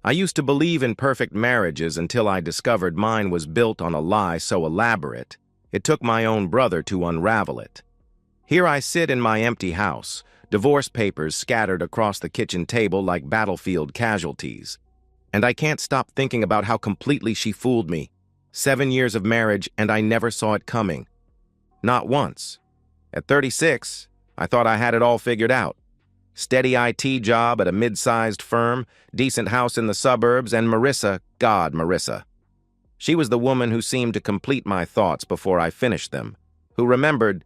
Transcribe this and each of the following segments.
I used to believe in perfect marriages until I discovered mine was built on a lie so elaborate, it took my own brother to unravel it. Here I sit in my empty house, divorce papers scattered across the kitchen table like battlefield casualties. And I can't stop thinking about how completely she fooled me. 7 years of marriage, and I never saw it coming. Not once. At 36, I thought I had it all figured out. Steady IT job at a mid-sized firm, decent house in the suburbs, and Marissa. She was the woman who seemed to complete my thoughts before I finished them, who remembered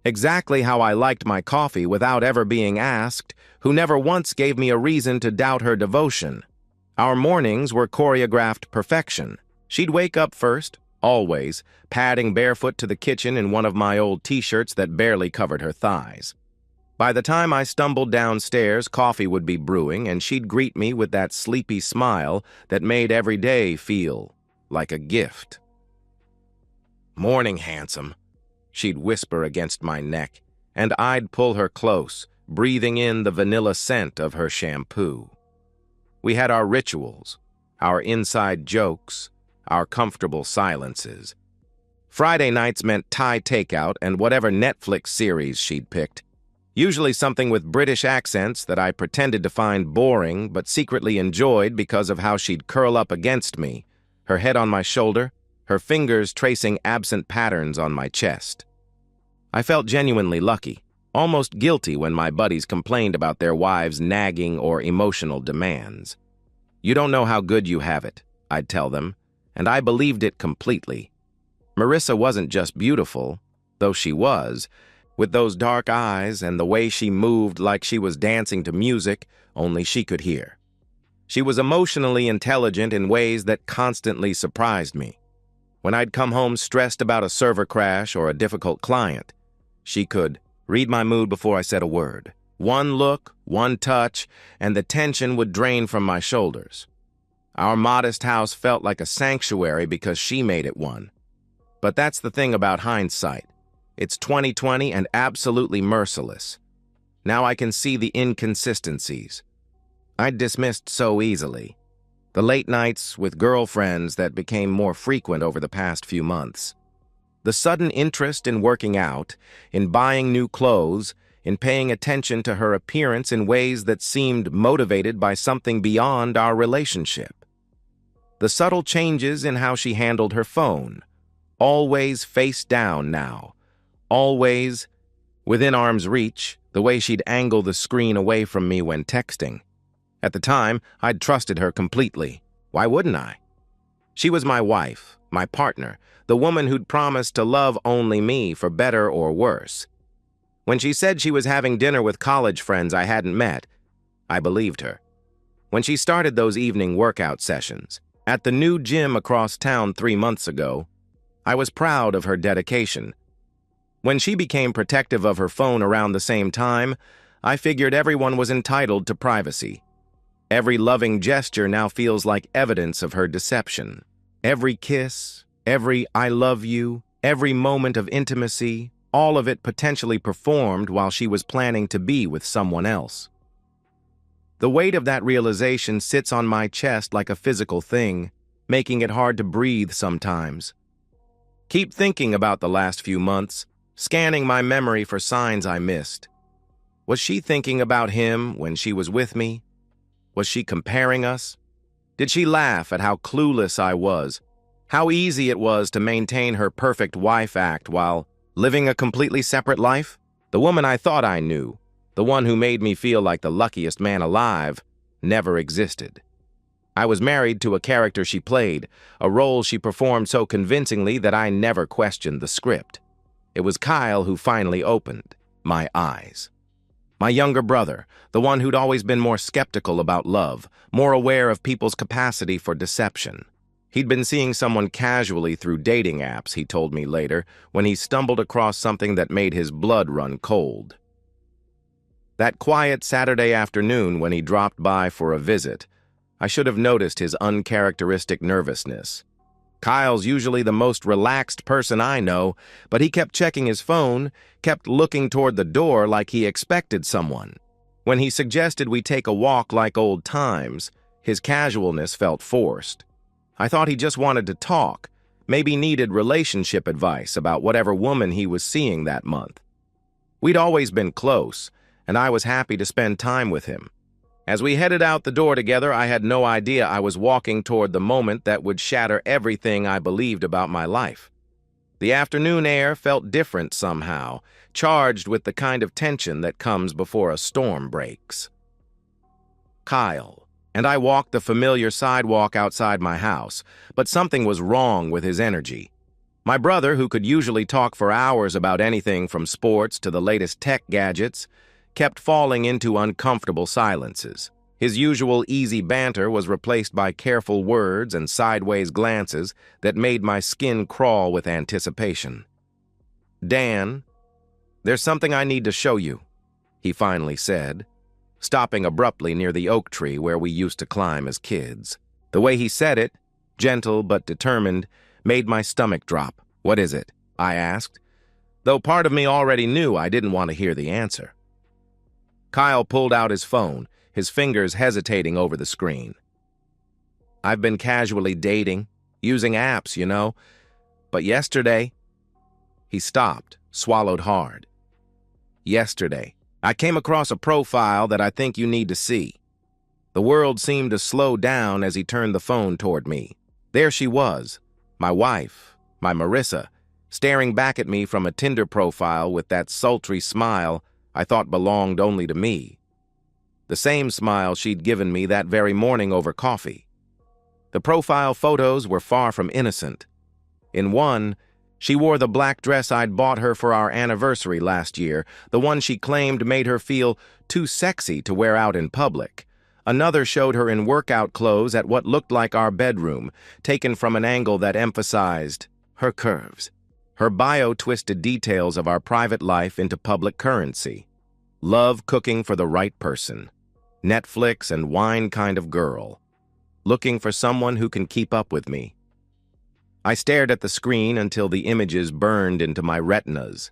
exactly how I liked my coffee without ever being asked, who never once gave me a reason to doubt her devotion. Our mornings were choreographed perfection. She'd wake up first, always, padding barefoot to the kitchen in one of my old t-shirts that barely covered her thighs. By the time I stumbled downstairs, coffee would be brewing, and she'd greet me with that sleepy smile that made every day feel like a gift. "Morning, handsome," she'd whisper against my neck, and I'd pull her close, breathing in the vanilla scent of her shampoo. We had our rituals, our inside jokes, our comfortable silences. Friday nights meant Thai takeout and whatever Netflix series she'd picked, usually something with British accents that I pretended to find boring but secretly enjoyed because of how she'd curl up against me, her head on my shoulder, her fingers tracing absent patterns on my chest. I felt genuinely lucky, almost guilty when my buddies complained about their wives' nagging or emotional demands. "You don't know how good you have it," I'd tell them, and I believed it completely. Marissa wasn't just beautiful, though she was, with those dark eyes and the way she moved like she was dancing to music only she could hear. She was emotionally intelligent in ways that constantly surprised me. When I'd come home stressed about a server crash or a difficult client, she could read my mood before I said a word. One look, one touch, and the tension would drain from my shoulders. Our modest house felt like a sanctuary because she made it one. But that's the thing about hindsight. It's 2020 and absolutely merciless. Now I can see the inconsistencies I'd dismissed so easily. The late nights with girlfriends that became more frequent over the past few months. The sudden interest in working out, in buying new clothes, in paying attention to her appearance in ways that seemed motivated by something beyond our relationship. The subtle changes in how she handled her phone, always face down now, always within arm's reach, the way she'd angle the screen away from me when texting. At the time, I'd trusted her completely. Why wouldn't I? She was my wife, my partner, the woman who'd promised to love only me for better or worse. When she said she was having dinner with college friends I hadn't met, I believed her. When she started those evening workout sessions at the new gym across town 3 months ago, I was proud of her dedication. When she became protective of her phone around the same time, I figured everyone was entitled to privacy. Every loving gesture now feels like evidence of her deception. Every kiss, every "I love you," every moment of intimacy, all of it potentially performed while she was planning to be with someone else. The weight of that realization sits on my chest like a physical thing, making it hard to breathe sometimes. Keep thinking about the last few months, scanning my memory for signs I missed. Was she thinking about him when she was with me? Was she comparing us? Did she laugh at how clueless I was? How easy it was to maintain her perfect wife act while living a completely separate life? The woman I thought I knew, the one who made me feel like the luckiest man alive, never existed. I was married to a character she played, a role she performed so convincingly that I never questioned the script. It was Kyle who finally opened my eyes. My younger brother, the one who'd always been more skeptical about love, more aware of people's capacity for deception. He'd been seeing someone casually through dating apps, he told me later, when he stumbled across something that made his blood run cold. That quiet Saturday afternoon when he dropped by for a visit, I should have noticed his uncharacteristic nervousness. Kyle's usually the most relaxed person I know, but he kept checking his phone, kept looking toward the door like he expected someone. When he suggested we take a walk like old times, His casualness felt forced. I thought he just wanted to talk, maybe needed relationship advice about whatever woman he was seeing that month. We'd always been close, and I was happy to spend time with him. As we headed out the door together, I had no idea I was walking toward the moment that would shatter everything I believed about my life. The afternoon air felt different somehow, charged with the kind of tension that comes before a storm breaks. Kyle and I walked the familiar sidewalk outside my house, but something was wrong with his energy. My brother, who could usually talk for hours about anything from sports to the latest tech gadgets, kept falling into uncomfortable silences. His usual easy banter was replaced by careful words and sideways glances that made my skin crawl with anticipation. "Dan, there's something I need to show you," he finally said, stopping abruptly near the oak tree where we used to climb as kids. The way he said it, gentle but determined, made my stomach drop. "What is it?" I asked, though part of me already knew I didn't want to hear the answer. Kyle pulled out his phone, his fingers hesitating over the screen. "I've been casually dating, using apps, you know, but yesterday..." He stopped, swallowed hard. "Yesterday, I came across a profile that I think you need to see." The world seemed to slow down as he turned the phone toward me. There she was, my wife, my Marissa, staring back at me from a Tinder profile with that sultry smile I thought belonged only to me. The same smile she'd given me that very morning over coffee. The profile photos were far from innocent. In one, she wore the black dress I'd bought her for our anniversary last year, the one she claimed made her feel too sexy to wear out in public. Another showed her in workout clothes at what looked like our bedroom, taken from an angle that emphasized her curves. Her bio twisted details of our private life into public currency. Love cooking for the right person. Netflix and wine kind of girl. Looking for someone who can keep up with me. I stared at the screen until the images burned into my retinas.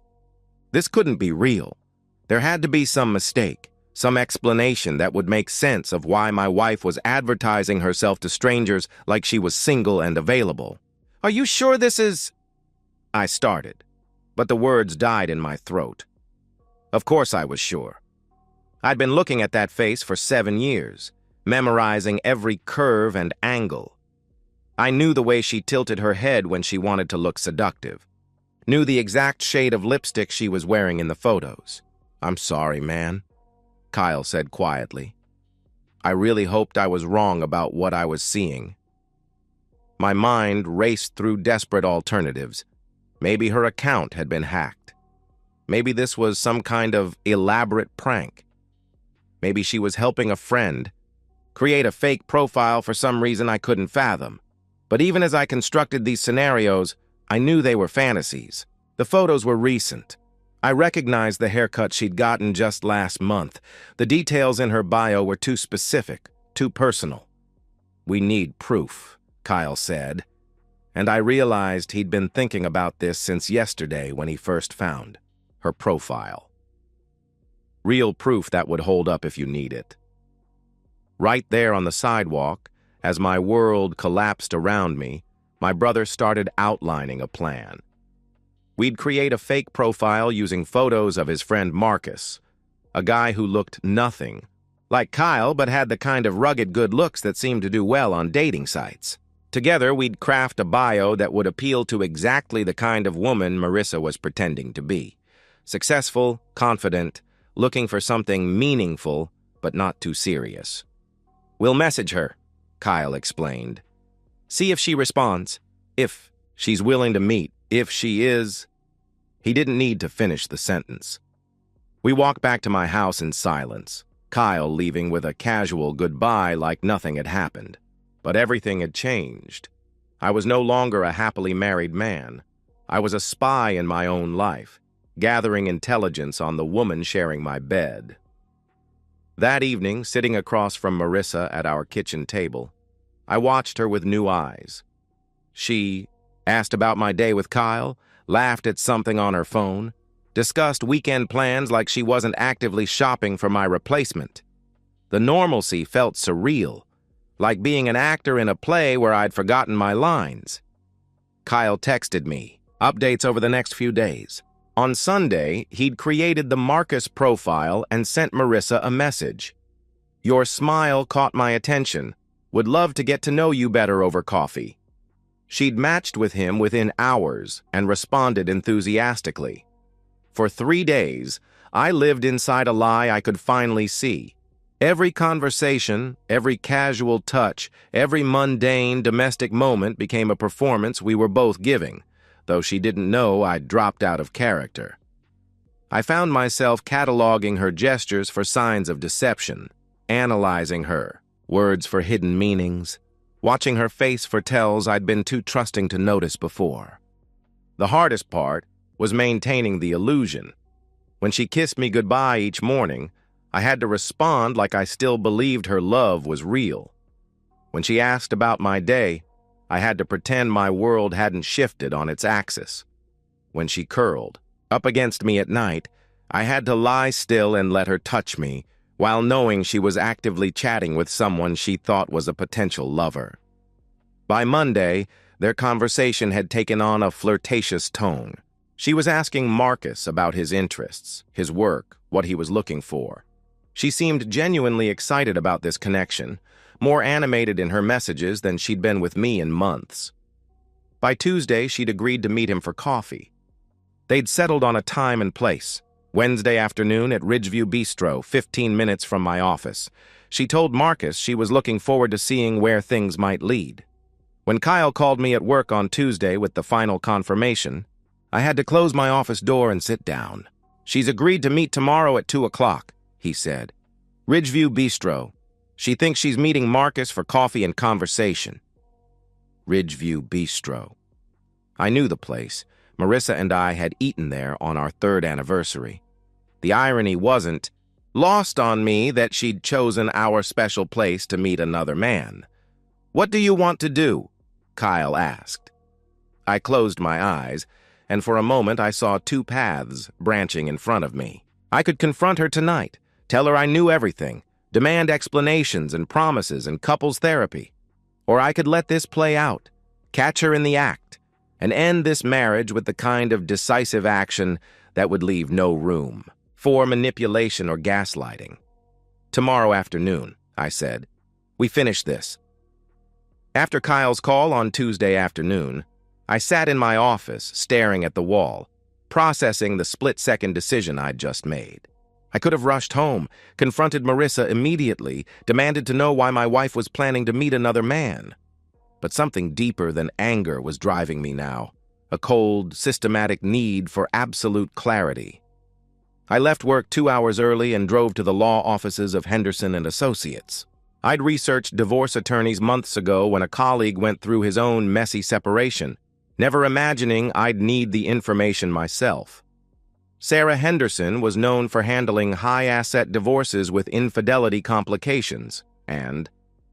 This couldn't be real. There had to be some mistake, some explanation that would make sense of why my wife was advertising herself to strangers like she was single and available. "Are you sure this is..." I started, but the words died in my throat. Of course I was sure. I'd been looking at that face for 7 years, memorizing every curve and angle. I knew the way she tilted her head when she wanted to look seductive. Knew the exact shade of lipstick she was wearing in the photos. "I'm sorry, man," Kyle said quietly. "I really hoped I was wrong about what I was seeing." My mind raced through desperate alternatives. Maybe her account had been hacked. Maybe this was some kind of elaborate prank. Maybe she was helping a friend create a fake profile for some reason I couldn't fathom. But even as I constructed these scenarios, I knew they were fantasies. The photos were recent. I recognized the haircut she'd gotten just last month. The details in her bio were too specific, too personal. "We need proof," Kyle said. And I realized he'd been thinking about this since yesterday when he first found her profile. Real proof that would hold up if you need it. Right there on the sidewalk, as my world collapsed around me, my brother started outlining a plan. We'd create a fake profile using photos of his friend Marcus, a guy who looked nothing like Kyle but had the kind of rugged good looks that seemed to do well on dating sites. Together, we'd craft a bio that would appeal to exactly the kind of woman Marissa was pretending to be. Successful, confident, looking for something meaningful, but not too serious. "We'll message her," Kyle explained. "See if she responds. If she's willing to meet. If she is..." He didn't need to finish the sentence. We walked back to my house in silence, Kyle leaving with a casual goodbye like nothing had happened. But everything had changed. I was no longer a happily married man. I was a spy in my own life, gathering intelligence on the woman sharing my bed. That evening, sitting across from Marissa at our kitchen table, I watched her with new eyes. She asked about my day with Kyle, laughed at something on her phone, discussed weekend plans like she wasn't actively shopping for my replacement. The normalcy felt surreal, like being an actor in a play where I'd forgotten my lines. Kyle texted me, updates over the next few days. On Sunday, he'd created the Marcus profile and sent Marissa a message. Your smile caught my attention. Would love to get to know you better over coffee. She'd matched with him within hours and responded enthusiastically. For 3 days, I lived inside a lie I could finally see. Every conversation, every casual touch, every mundane domestic moment became a performance we were both giving, though she didn't know I'd dropped out of character. I found myself cataloging her gestures for signs of deception, analyzing her, words for hidden meanings, watching her face for tells I'd been too trusting to notice before. The hardest part was maintaining the illusion. When she kissed me goodbye each morning, I had to respond like I still believed her love was real. When she asked about my day, I had to pretend my world hadn't shifted on its axis. When she curled up against me at night, I had to lie still and let her touch me, while knowing she was actively chatting with someone she thought was a potential lover. By Monday, their conversation had taken on a flirtatious tone. She was asking Marcus about his interests, his work, what he was looking for. She seemed genuinely excited about this connection, more animated in her messages than she'd been with me in months. By Tuesday, she'd agreed to meet him for coffee. They'd settled on a time and place. Wednesday afternoon at Ridgeview Bistro, 15 minutes from my office. She told Marcus she was looking forward to seeing where things might lead. When Kyle called me at work on Tuesday with the final confirmation, I had to close my office door and sit down. She's agreed to meet tomorrow at 2 o'clock, he said. Ridgeview Bistro. She thinks she's meeting Marcus for coffee and conversation. Ridgeview Bistro. I knew the place. Marissa and I had eaten there on our 3rd anniversary. The irony wasn't lost on me that she'd chosen our special place to meet another man. What do you want to do? Kyle asked. I closed my eyes, and for a moment I saw 2 paths branching in front of me. I could confront her tonight, tell her I knew everything, demand explanations and promises and couples therapy. Or I could let this play out, catch her in the act, and end this marriage with the kind of decisive action that would leave no room for manipulation or gaslighting. Tomorrow afternoon, I said. We finish this. After Kyle's call on Tuesday afternoon, I sat in my office staring at the wall, processing the split-second decision I'd just made. I could have rushed home, confronted Marissa immediately, demanded to know why my wife was planning to meet another man. But something deeper than anger was driving me now, a cold, systematic need for absolute clarity. I left work 2 hours early and drove to the law offices of Henderson and Associates. I'd researched divorce attorneys months ago when a colleague went through his own messy separation, never imagining I'd need the information myself. Sarah Henderson was known for handling high-asset divorces with infidelity complications, and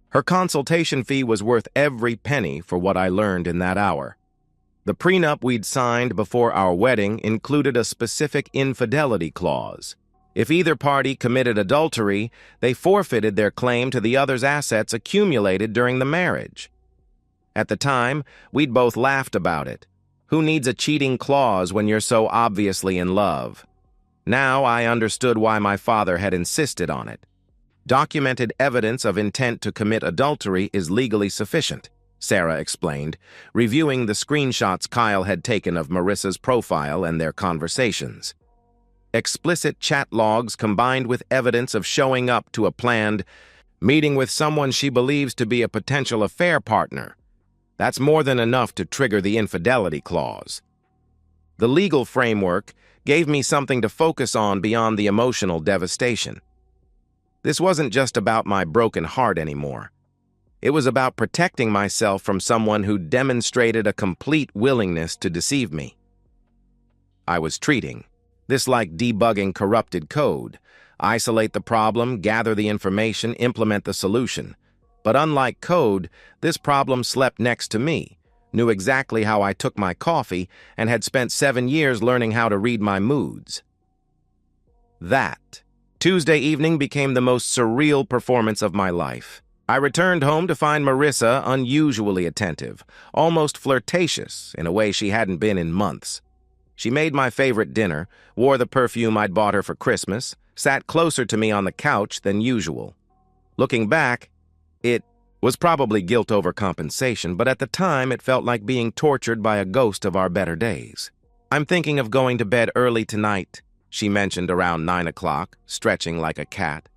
her consultation fee was worth every penny for what I learned in that hour. The prenup we'd signed before our wedding included a specific infidelity clause. If either party committed adultery, they forfeited their claim to the other's assets accumulated during the marriage. At the time, we'd both laughed about it. Who needs a cheating clause when you're so obviously in love? Now I understood why my father had insisted on it. Documented evidence of intent to commit adultery is legally sufficient, Sarah explained, reviewing the screenshots Kyle had taken of Marissa's profile and their conversations. Explicit chat logs combined with evidence of showing up to a planned meeting with someone she believes to be a potential affair partner. That's more than enough to trigger the infidelity clause. The legal framework gave me something to focus on beyond the emotional devastation. This wasn't just about my broken heart anymore. It was about protecting myself from someone who demonstrated a complete willingness to deceive me. I was treating this like debugging corrupted code. Isolate the problem, gather the information, implement the solution. But unlike code, this problem slept next to me, knew exactly how I took my coffee, and had spent 7 years learning how to read my moods. That Tuesday evening became the most surreal performance of my life. I returned home to find Marissa unusually attentive, almost flirtatious in a way she hadn't been in months. She made my favorite dinner, wore the perfume I'd bought her for Christmas, sat closer to me on the couch than usual. Looking back, it was probably guilt overcompensation, but at the time it felt like being tortured by a ghost of our better days. "I'm thinking of going to bed early tonight," she mentioned around 9 o'clock, stretching like a cat.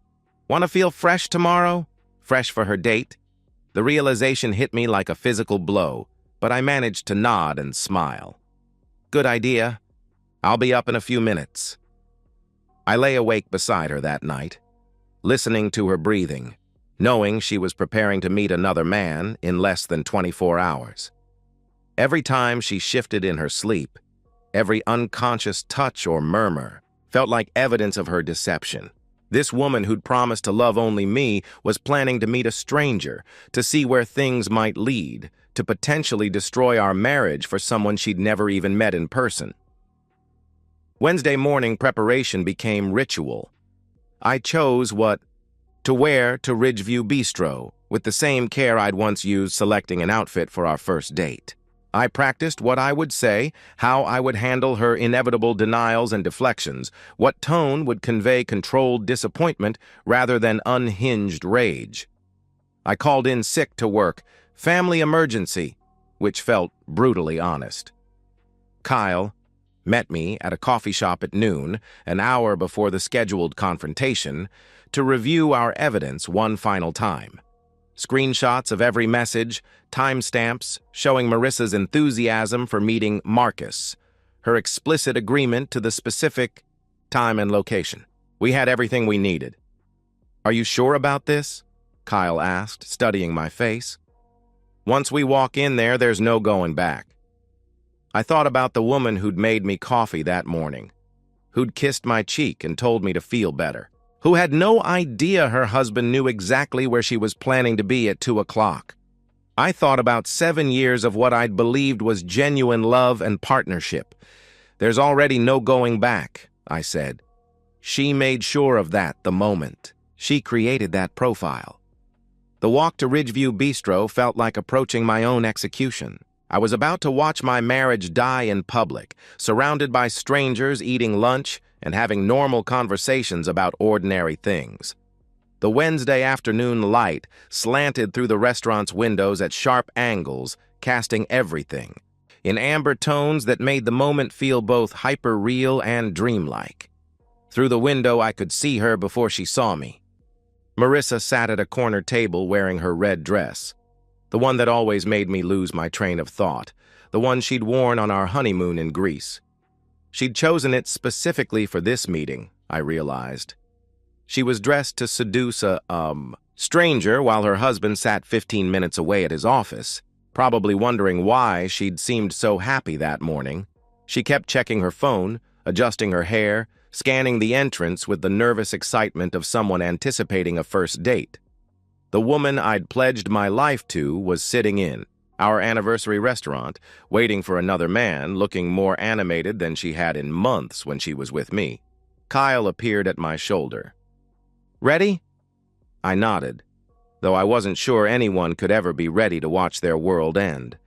"Want to feel fresh tomorrow?" Fresh for her date? The realization hit me like a physical blow, but I managed to nod and smile. "Good idea. I'll be up in a few minutes." I lay awake beside her that night, listening to her breathing, knowing she was preparing to meet another man in less than 24 hours. Every time she shifted in her sleep, every unconscious touch or murmur felt like evidence of her deception. This woman who'd promised to love only me was planning to meet a stranger, to see where things might lead, to potentially destroy our marriage for someone she'd never even met in person. Wednesday morning preparation became ritual. I chose what to wear to Ridgeview Bistro, with the same care I'd once used selecting an outfit for our first date. I practiced what I would say, how I would handle her inevitable denials and deflections, what tone would convey controlled disappointment rather than unhinged rage. I called in sick to work, family emergency, which felt brutally honest. Kyle met me at a coffee shop at noon, an hour before the scheduled confrontation, to review our evidence one final time. Screenshots of every message, timestamps showing Marissa's enthusiasm for meeting Marcus, her explicit agreement to the specific time and location. We had everything we needed. "Are you sure about this?" Kyle asked, studying my face. "Once we walk in there, there's no going back." I thought about the woman who'd made me coffee that morning, who'd kissed my cheek and told me to feel better, who had no idea her husband knew exactly where she was planning to be at 2 o'clock. I thought about 7 years of what I'd believed was genuine love and partnership. "There's already no going back," I said. She made sure of that the moment. She created that profile. The walk to Ridgeview Bistro felt like approaching my own execution. I was about to watch my marriage die in public, surrounded by strangers eating lunch and having normal conversations about ordinary things. The Wednesday afternoon light slanted through the restaurant's windows at sharp angles, casting everything in amber tones that made the moment feel both hyper-real and dreamlike. Through the window, I could see her before she saw me. Marissa sat at a corner table wearing her red dress, the one that always made me lose my train of thought, the one she'd worn on our honeymoon in Greece. She'd chosen it specifically for this meeting, I realized. She was dressed to seduce a, stranger while her husband sat 15 minutes away at his office, probably wondering why she'd seemed so happy that morning. She kept checking her phone, adjusting her hair, scanning the entrance with the nervous excitement of someone anticipating a first date. The woman I'd pledged my life to was sitting in our anniversary restaurant, waiting for another man, looking more animated than she had in months when she was with me. Kyle appeared at my shoulder. "Ready?" I nodded, though I wasn't sure anyone could ever be ready to watch their world end.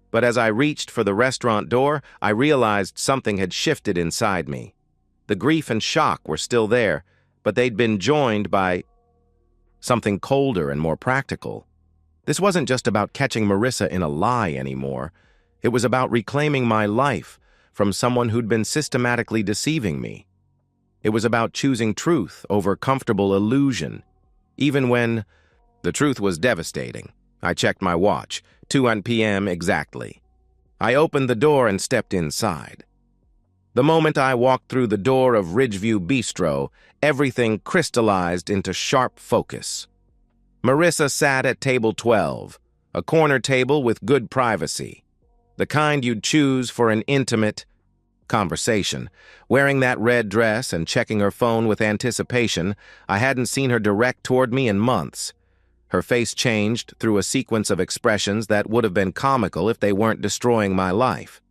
But as I reached for the restaurant door, I realized something had shifted inside me. The grief and shock were still there, but they'd been joined by something colder and more practical. This wasn't just about catching Marissa in a lie anymore. It was about reclaiming my life from someone who'd been systematically deceiving me. It was about choosing truth over comfortable illusion, even when the truth was devastating. I checked my watch, 2 p.m. exactly. I opened the door and stepped inside. The moment I walked through the door of Ridgeview Bistro, everything crystallized into sharp focus. Marissa sat at table 12, a corner table with good privacy, the kind you'd choose for an intimate conversation. Wearing that red dress and checking her phone with anticipation, I hadn't seen her direct toward me in months. Her face changed through a sequence of expressions that would have been comical if they weren't destroying my life.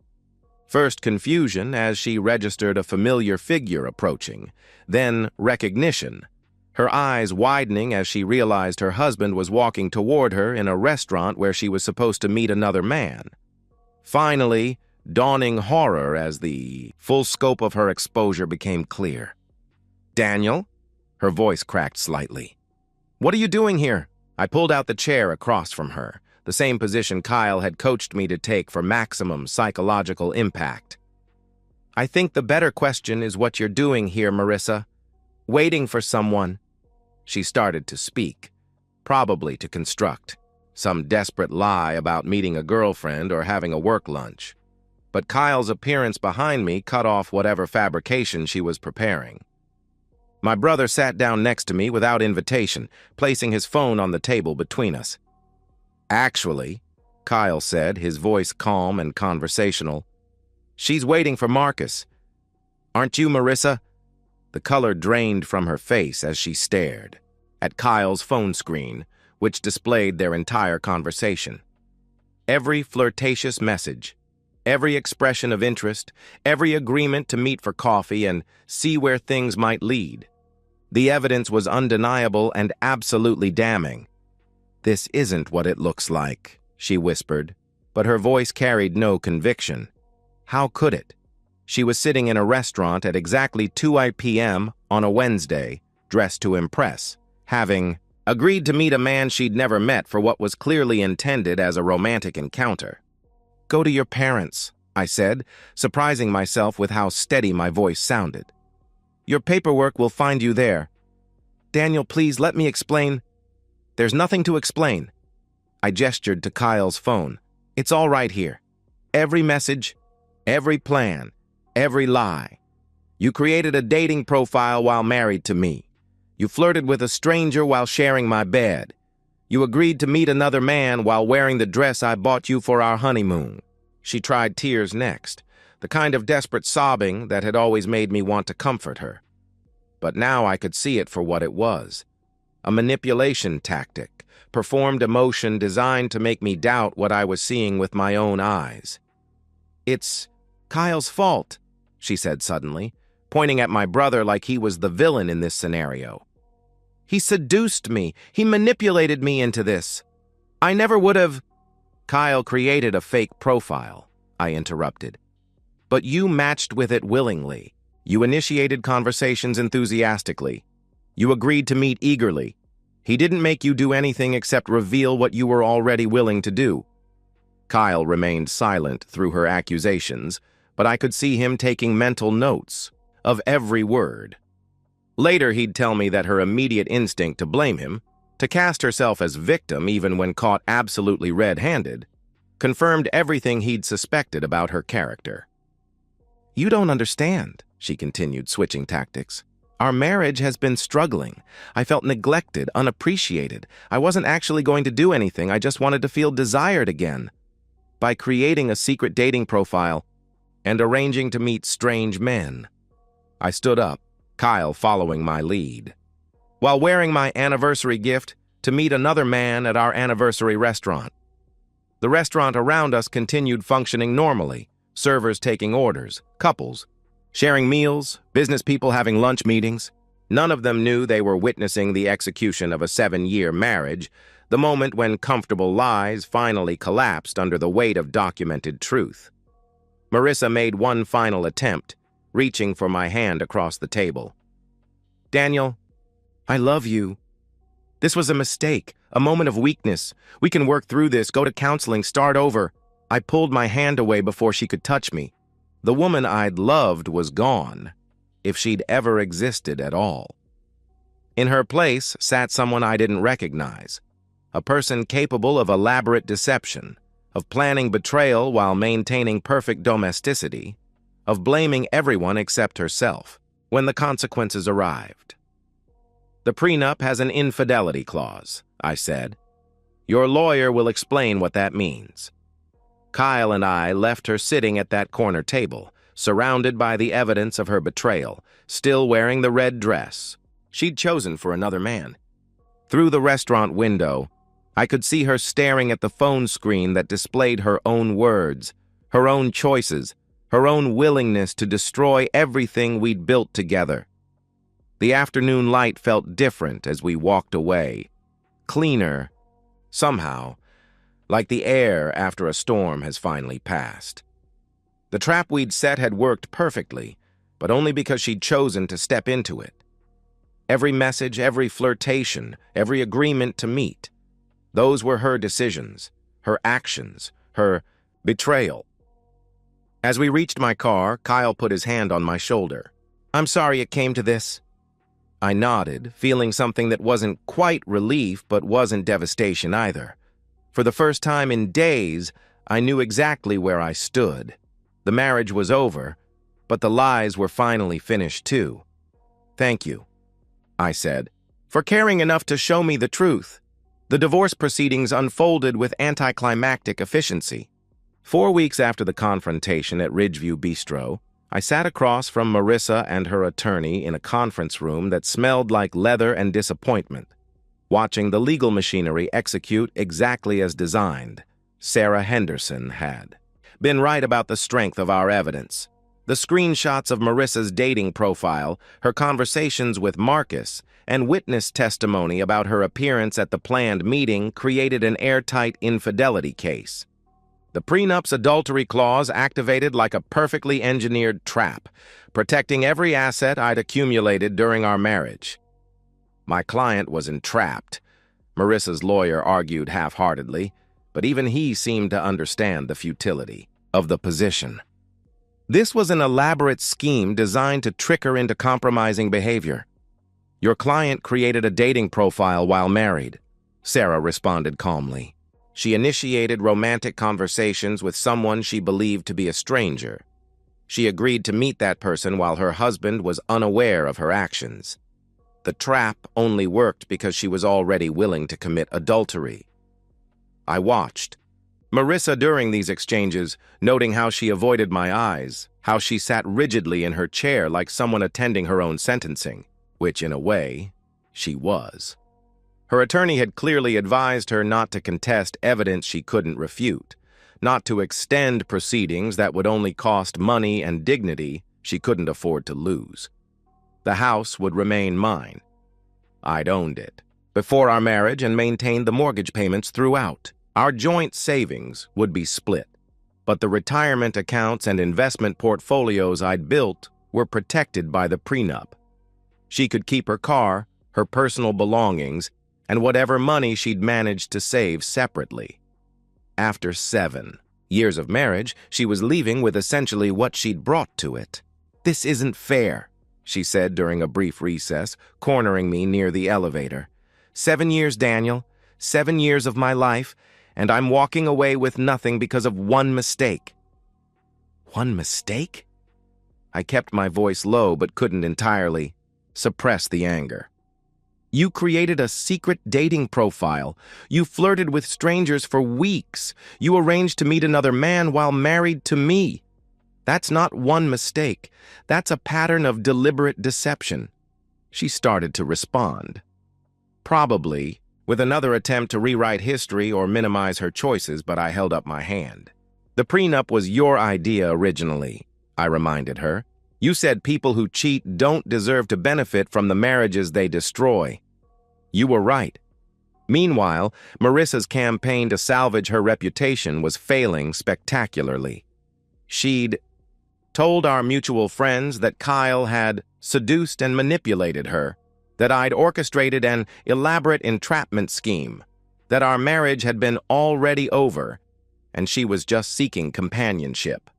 First confusion as she registered a familiar figure approaching, then recognition, her eyes widening as she realized her husband was walking toward her in a restaurant where she was supposed to meet another man. Finally, dawning horror as the full scope of her exposure became clear. "Daniel?" Her voice cracked slightly. "What are you doing here?" I pulled out the chair across from her, the same position Kyle had coached me to take for maximum psychological impact. "I think the better question is what you're doing here, Marissa. Waiting for someone." She started to speak, probably to construct some desperate lie about meeting a girlfriend or having a work lunch. But Kyle's appearance behind me cut off whatever fabrication she was preparing. My brother sat down next to me without invitation, placing his phone on the table between us. "Actually," Kyle said, his voice calm and conversational, "she's waiting for Marcus. Aren't you, Marissa?" The color drained from her face as she stared at Kyle's phone screen, which displayed their entire conversation. Every flirtatious message, every expression of interest, every agreement to meet for coffee and see where things might lead. The evidence was undeniable and absolutely damning. "This isn't what it looks like," she whispered, but her voice carried no conviction. How could it? She was sitting in a restaurant at exactly 2 p.m. on a Wednesday, dressed to impress, having agreed to meet a man she'd never met for what was clearly intended as a romantic encounter. "Go to your parents," I said, surprising myself with how steady my voice sounded. "Your paperwork will find you there." "Daniel, please let me explain." "There's nothing to explain." I gestured to Kyle's phone. "It's all right here. Every message, every plan, every lie. You created a dating profile while married to me. You flirted with a stranger while sharing my bed. You agreed to meet another man while wearing the dress I bought you for our honeymoon." She tried tears next, the kind of desperate sobbing that had always made me want to comfort her. But now I could see it for what it was. A manipulation tactic, performed emotion designed to make me doubt what I was seeing with my own eyes. "It's Kyle's fault," she said suddenly, pointing at my brother like he was the villain in this scenario. "He seduced me. He manipulated me into this. I never would have—" "Kyle created a fake profile," I interrupted. "But you matched with it willingly. You initiated conversations enthusiastically. You agreed to meet eagerly. He didn't make you do anything except reveal what you were already willing to do." Kyle remained silent through her accusations, but I could see him taking mental notes of every word. Later, he'd tell me that her immediate instinct to blame him, to cast herself as victim even when caught absolutely red-handed, confirmed everything he'd suspected about her character. "You don't understand," she continued, switching tactics. "Our marriage has been struggling. I felt neglected, unappreciated. I wasn't actually going to do anything. I just wanted to feel desired again. By creating a secret dating profile and arranging to meet strange men." I stood up, Kyle following my lead, while wearing my anniversary gift to meet another man at our anniversary restaurant. The restaurant around us continued functioning normally, servers taking orders, couples sharing meals, business people having lunch meetings. None of them knew they were witnessing the execution of a 7-year marriage, the moment when comfortable lies finally collapsed under the weight of documented truth. Marissa made one final attempt, reaching for my hand across the table. "Daniel, I love you. This was a mistake, a moment of weakness. We can work through this, go to counseling, start over." I pulled my hand away before she could touch me. The woman I'd loved was gone, if she'd ever existed at all. In her place sat someone I didn't recognize, a person capable of elaborate deception, of planning betrayal while maintaining perfect domesticity, of blaming everyone except herself when the consequences arrived. "The prenup has an infidelity clause," I said. "Your lawyer will explain what that means." Kyle and I left her sitting at that corner table, surrounded by the evidence of her betrayal, still wearing the red dress she'd chosen for another man. Through the restaurant window, I could see her staring at the phone screen that displayed her own words, her own choices, her own willingness to destroy everything we'd built together. The afternoon light felt different as we walked away. Cleaner, somehow, like the air after a storm has finally passed. The trap we'd set had worked perfectly, but only because she'd chosen to step into it. Every message, every flirtation, every agreement to meet. Those were her decisions, her actions, her betrayal. As we reached my car, Kyle put his hand on my shoulder. "I'm sorry it came to this." I nodded, feeling something that wasn't quite relief but wasn't devastation either. For the first time in days, I knew exactly where I stood. The marriage was over, but the lies were finally finished too. "Thank you," I said, "for caring enough to show me the truth." The divorce proceedings unfolded with anticlimactic efficiency. 4 weeks after the confrontation at Ridgeview Bistro, I sat across from Marissa and her attorney in a conference room that smelled like leather and disappointment, watching the legal machinery execute exactly as designed. Sarah Henderson had been right about the strength of our evidence. The screenshots of Marissa's dating profile, her conversations with Marcus, and witness testimony about her appearance at the planned meeting created an airtight infidelity case. The prenup's adultery clause activated like a perfectly engineered trap, protecting every asset I'd accumulated during our marriage. My client was entrapped. Marissa's lawyer argued half-heartedly, but even he seemed to understand the futility of the position. This was an elaborate scheme designed to trick her into compromising behavior. "Your client created a dating profile while married," Sarah responded calmly. "She initiated romantic conversations with someone she believed to be a stranger. She agreed to meet that person while her husband was unaware of her actions. The trap only worked because she was already willing to commit adultery." I watched Marissa during these exchanges, noting how she avoided my eyes, how she sat rigidly in her chair like someone attending her own sentencing, which, in a way, she was. Her attorney had clearly advised her not to contest evidence she couldn't refute, not to extend proceedings that would only cost money and dignity she couldn't afford to lose. The house would remain mine. I'd owned it before our marriage and maintained the mortgage payments throughout. Our joint savings would be split, but the retirement accounts and investment portfolios I'd built were protected by the prenup. She could keep her car, her personal belongings, and whatever money she'd managed to save separately. After 7 years of marriage, she was leaving with essentially what she'd brought to it. "This isn't fair," she said during a brief recess, cornering me near the elevator. 7 years, Daniel. 7 years of my life, and I'm walking away with nothing because of one mistake." "One mistake?" I kept my voice low but couldn't entirely suppress the anger. "You created a secret dating profile. You flirted with strangers for weeks. You arranged to meet another man while married to me. That's not one mistake. That's a pattern of deliberate deception." She started to respond. Probably with another attempt to rewrite history or minimize her choices, but I held up my hand. "The prenup was your idea originally," I reminded her. "You said people who cheat don't deserve to benefit from the marriages they destroy. You were right." Meanwhile, Marissa's campaign to salvage her reputation was failing spectacularly. She'd told our mutual friends that Kyle had seduced and manipulated her, that I'd orchestrated an elaborate entrapment scheme, that our marriage had been already over, and she was just seeking companionship.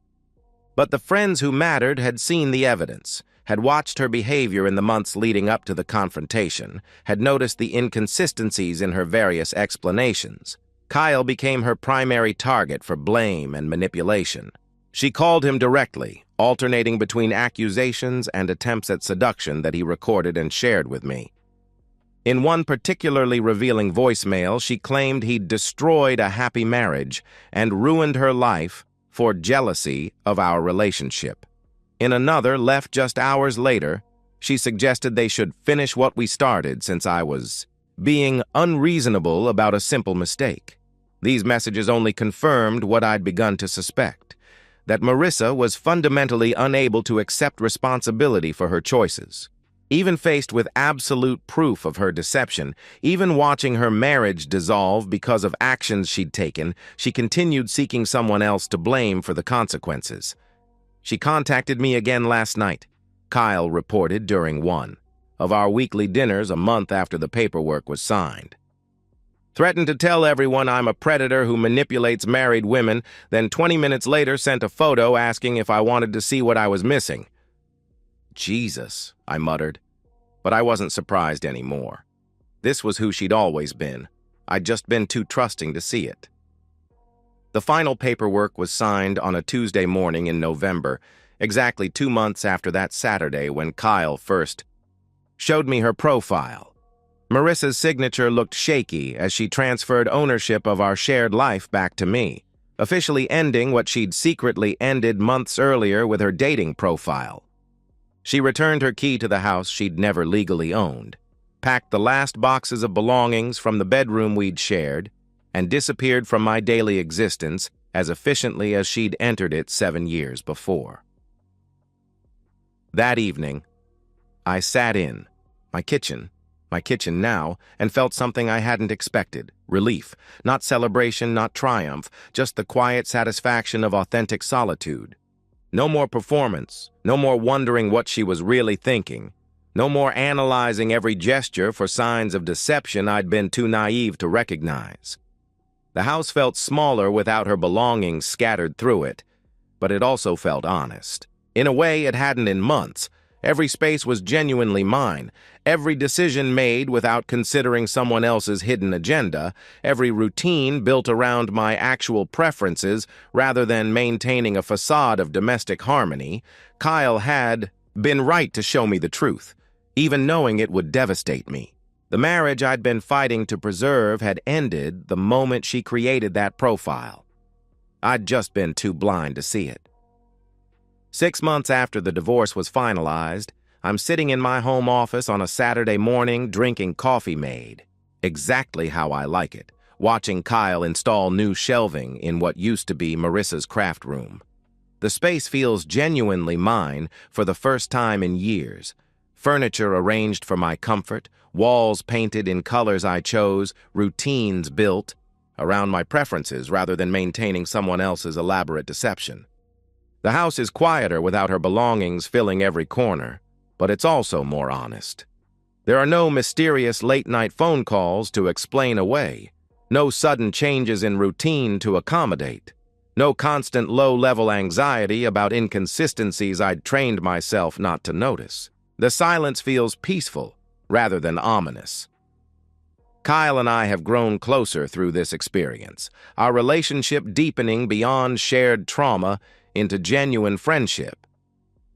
But the friends who mattered had seen the evidence, had watched her behavior in the months leading up to the confrontation, had noticed the inconsistencies in her various explanations. Kyle became her primary target for blame and manipulation. She called him directly, alternating between accusations and attempts at seduction that he recorded and shared with me. In one particularly revealing voicemail, she claimed he'd destroyed a happy marriage and ruined her life for jealousy of our relationship. In another, left just hours later, she suggested they should finish what we started since I was being unreasonable about a simple mistake. These messages only confirmed what I'd begun to suspect, that Marissa was fundamentally unable to accept responsibility for her choices. Even faced with absolute proof of her deception, even watching her marriage dissolve because of actions she'd taken, she continued seeking someone else to blame for the consequences. She contacted me again last night, Kyle reported during one of our weekly dinners a month after the paperwork was signed. Threatened to tell everyone I'm a predator who manipulates married women, then 20 minutes later sent a photo asking if I wanted to see what I was missing. Jesus, I muttered, but I wasn't surprised anymore. This was who she'd always been. I'd just been too trusting to see it. The final paperwork was signed on a Tuesday morning in November, exactly 2 months after that Saturday when Kyle first showed me her profile. Marissa's signature looked shaky as she transferred ownership of our shared life back to me, officially ending what she'd secretly ended months earlier with her dating profile. She returned her key to the house she'd never legally owned, packed the last boxes of belongings from the bedroom we'd shared, and disappeared from my daily existence as efficiently as she'd entered it 7 years before. That evening, I sat in my kitchen now, and felt something I hadn't expected. Relief, not celebration, not triumph, just the quiet satisfaction of authentic solitude. No more performance, no more wondering what she was really thinking, no more analyzing every gesture for signs of deception I'd been too naive to recognize. The house felt smaller without her belongings scattered through it, but it also felt honest. In a way it hadn't in months. Every space was genuinely mine, every decision made without considering someone else's hidden agenda, every routine built around my actual preferences rather than maintaining a facade of domestic harmony. Kyle had been right to show me the truth, even knowing it would devastate me. The marriage I'd been fighting to preserve had ended the moment she created that profile. I'd just been too blind to see it. 6 months after the divorce was finalized, I'm sitting in my home office on a Saturday morning drinking coffee made, exactly how I like it, watching Kyle install new shelving in what used to be Marissa's craft room. The space feels genuinely mine for the first time in years. Furniture arranged for my comfort, walls painted in colors I chose, routines built around my preferences rather than maintaining someone else's elaborate deception. The house is quieter without her belongings filling every corner, but it's also more honest. There are no mysterious late-night phone calls to explain away, no sudden changes in routine to accommodate, no constant low-level anxiety about inconsistencies I'd trained myself not to notice. The silence feels peaceful rather than ominous. Kyle and I have grown closer through this experience, our relationship deepening beyond shared trauma into genuine friendship.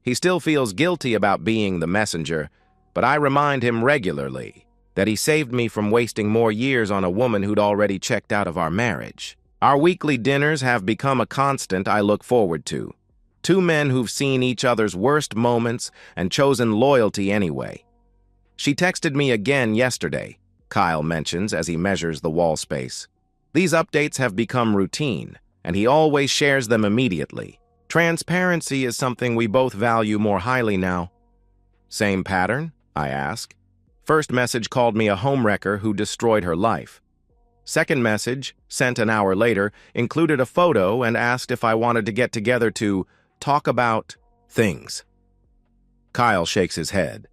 He still feels guilty about being the messenger, but I remind him regularly that he saved me from wasting more years on a woman who'd already checked out of our marriage. Our weekly dinners have become a constant I look forward to. Two men who've seen each other's worst moments and chosen loyalty anyway. She texted me again yesterday, Kyle mentions as he measures the wall space. These updates have become routine, and he always shares them immediately. Transparency is something we both value more highly now. Same pattern? I ask. First message called me a homewrecker who destroyed her life. Second message, sent an hour later, included a photo and asked if I wanted to get together to talk about things. Kyle shakes his head.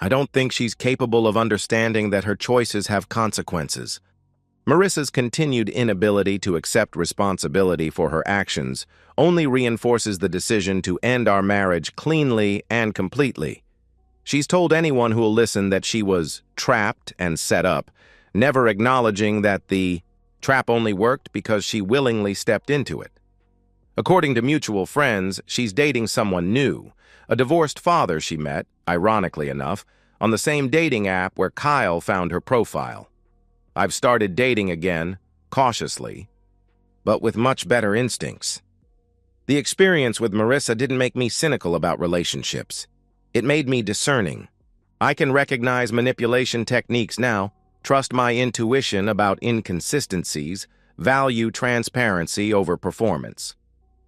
I don't think she's capable of understanding that her choices have consequences. Marissa's continued inability to accept responsibility for her actions only reinforces the decision to end our marriage cleanly and completely. She's told anyone who'll listen that she was trapped and set up, never acknowledging that the trap only worked because she willingly stepped into it. According to mutual friends, she's dating someone new, a divorced father she met, ironically enough, on the same dating app where Kyle found her profile. I've started dating again, cautiously, but with much better instincts. The experience with Marissa didn't make me cynical about relationships. It made me discerning. I can recognize manipulation techniques now, trust my intuition about inconsistencies, value transparency over performance.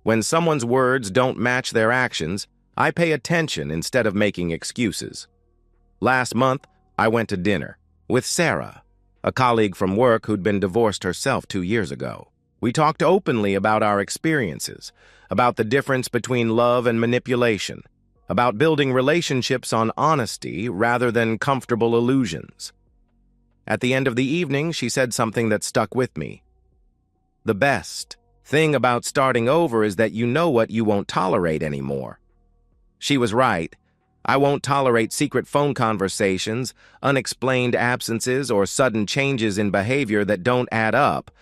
When someone's words don't match their actions, I pay attention instead of making excuses. Last month, I went to dinner with Sarah, a colleague from work who'd been divorced herself 2 years ago. We talked openly about our experiences, about the difference between love and manipulation, about building relationships on honesty rather than comfortable illusions. At the end of the evening, she said something that stuck with me. The best thing about starting over is that you know what you won't tolerate anymore. She was right. I won't tolerate secret phone conversations, unexplained absences, or sudden changes in behavior that don't add up.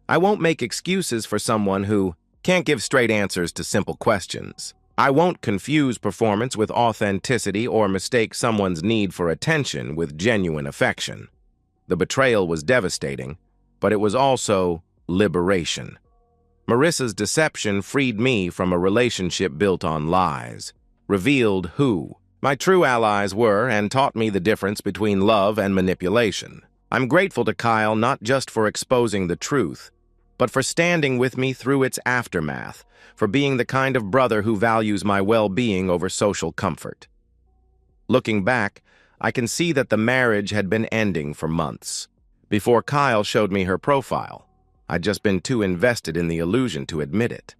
I won't make excuses for someone who can't give straight answers to simple questions. I won't confuse performance with authenticity or mistake someone's need for attention with genuine affection. The betrayal was devastating, but it was also liberation. Marissa's deception freed me from a relationship built on lies, revealed who my true allies were, and taught me the difference between love and manipulation. I'm grateful to Kyle not just for exposing the truth, but for standing with me through its aftermath, for being the kind of brother who values my well-being over social comfort. Looking back, I can see that the marriage had been ending for months. Before Kyle showed me her profile, I'd just been too invested in the illusion to admit it.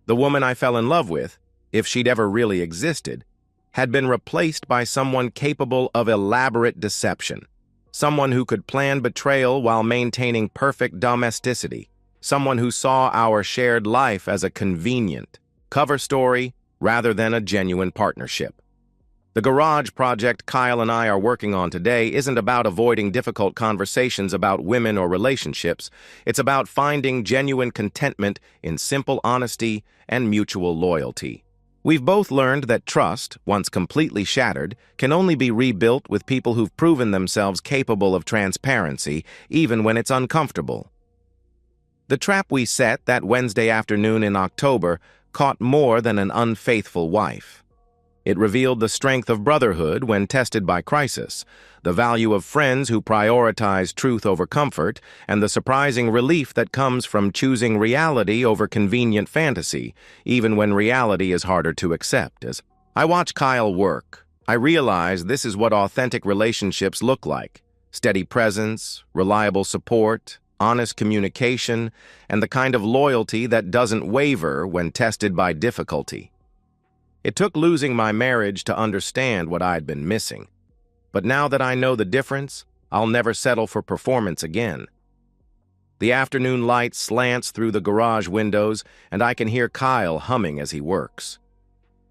The woman I fell in love with, if she'd ever really existed, had been replaced by someone capable of elaborate deception, someone who could plan betrayal while maintaining perfect domesticity, someone who saw our shared life as a convenient cover story rather than a genuine partnership. The garage project Kyle and I are working on today isn't about avoiding difficult conversations about women or relationships. It's about finding genuine contentment in simple honesty and mutual loyalty. We've both learned that trust, once completely shattered, can only be rebuilt with people who've proven themselves capable of transparency, even when it's uncomfortable. The trap we set that Wednesday afternoon in October caught more than an unfaithful wife. It revealed the strength of brotherhood when tested by crisis, the value of friends who prioritize truth over comfort, and the surprising relief that comes from choosing reality over convenient fantasy, even when reality is harder to accept. As I watch Kyle work, I realize this is what authentic relationships look like: steady presence, reliable support, honest communication, and the kind of loyalty that doesn't waver when tested by difficulty. It took losing my marriage to understand what I'd been missing. But now that I know the difference, I'll never settle for performance again. The afternoon light slants through the garage windows, and I can hear Kyle humming as he works.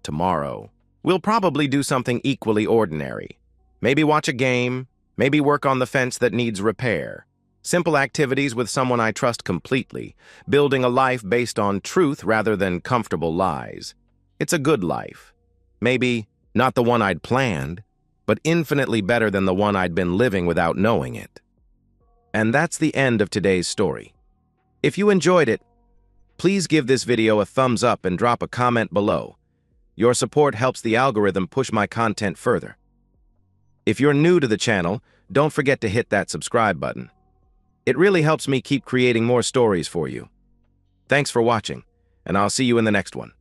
Tomorrow, we'll probably do something equally ordinary. Maybe watch a game, maybe work on the fence that needs repair. Simple activities with someone I trust completely, building a life based on truth rather than comfortable lies. It's a good life. Maybe not the one I'd planned, but infinitely better than the one I'd been living without knowing it. And that's the end of today's story. If you enjoyed it, please give this video a thumbs up and drop a comment below. Your support helps the algorithm push my content further. If you're new to the channel, don't forget to hit that subscribe button. It really helps me keep creating more stories for you. Thanks for watching, and I'll see you in the next one.